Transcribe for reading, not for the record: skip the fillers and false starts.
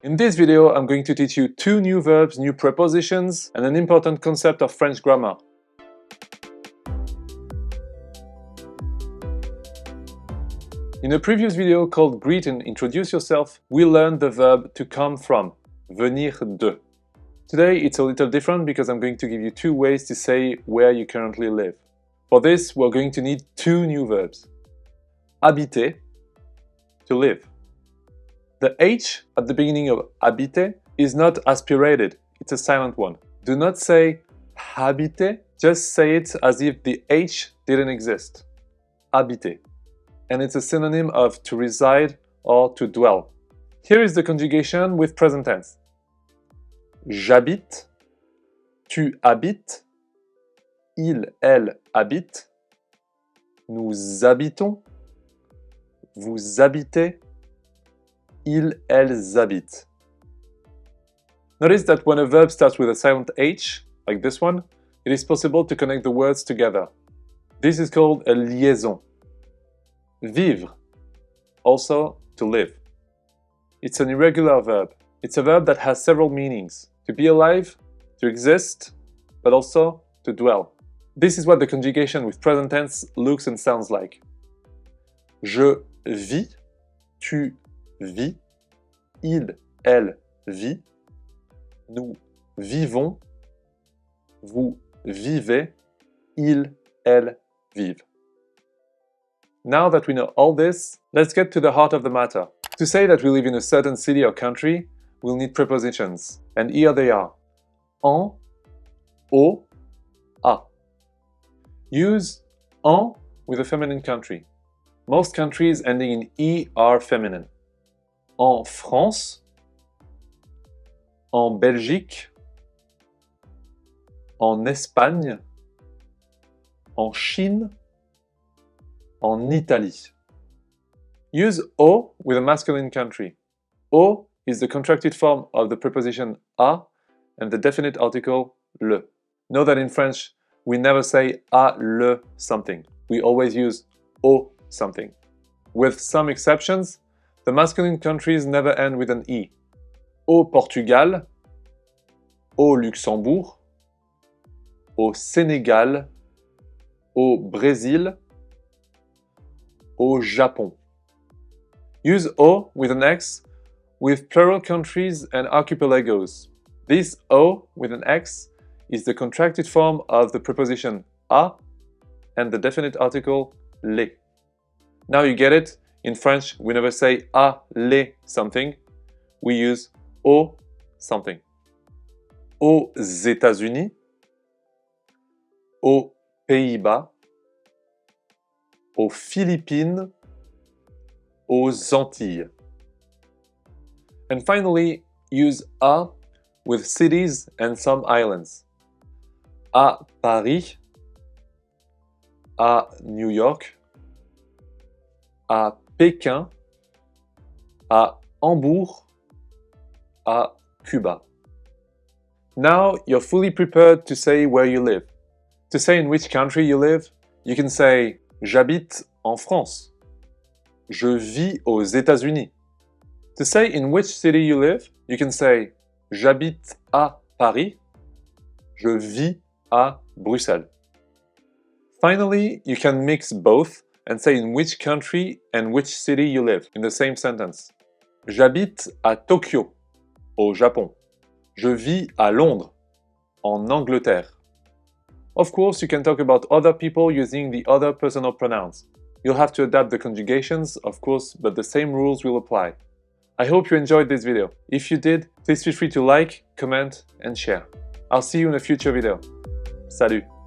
In this video, I'm going to teach you 2 new verbs, new prepositions, and an important concept of French grammar. In a previous video called Greet and Introduce Yourself, we learned the verb to come from, venir de. Today it's a little different because I'm going to give you 2 ways to say where you currently live. For this, we're going to need 2 new verbs. Habiter, to live. The H at the beginning of habiter is not aspirated, it's a silent one. Do not say habiter, just say it as if the H didn't exist. Habiter. And it's a synonym of to reside or to dwell. Here is the conjugation with present tense. J'habite, tu habites, il, elle habite, nous habitons, vous habitez, ils, elles habitent. Notice that when a verb starts with a silent H, like this one, it is possible to connect the words together. This is called a liaison. Vivre, also to live. It's an irregular verb. It's a verb that has several meanings. To be alive, to exist, but also to dwell. This is what the conjugation with present tense looks and sounds like. Je vis, tu vis, il, elle vit, nous vivons, vous vivez, ils, elles vivent. Now that we know all this, let's get to the heart of the matter. To say that we live in a certain city or country, we'll need prepositions. And here they are. En, au, à. Use en with a feminine country. Most countries ending in E are feminine. En France, en Belgique, en Espagne, en Chine, en Italie. Use au with a masculine country. Au is the contracted form of the preposition à and the definite article le. Know that in French, we never say à le something. We always use au something. With some exceptions, the masculine countries never end with an E. Au Portugal, au Luxembourg, au Sénégal, au Brésil, au Japon. Use au with an X with plural countries and archipelagos. This au with an X is the contracted form of the preposition à and the definite article les. Now you get it. In French, we never say à les something. We use au something. Aux États-Unis, aux Pays-Bas, aux Philippines, aux Antilles. And finally, use à with cities and some islands. À Paris, à New York, à Pékin, à Hambourg, à Cuba. Now you're fully prepared to say where you live. To say in which country you live, you can say j'habite en France. Je vis aux États-Unis. To say in which city you live, you can say j'habite à Paris. Je vis à Bruxelles. Finally, you can mix both and say in which country and which city you live in the same sentence. J'habite à Tokyo, au Japon. Je vis à Londres, en Angleterre. Of course, you can talk about other people using the other personal pronouns. You'll have to adapt the conjugations, of course, but the same rules will apply. I hope you enjoyed this video. If you did, please feel free to like, comment, and share. I'll see you in a future video. Salut!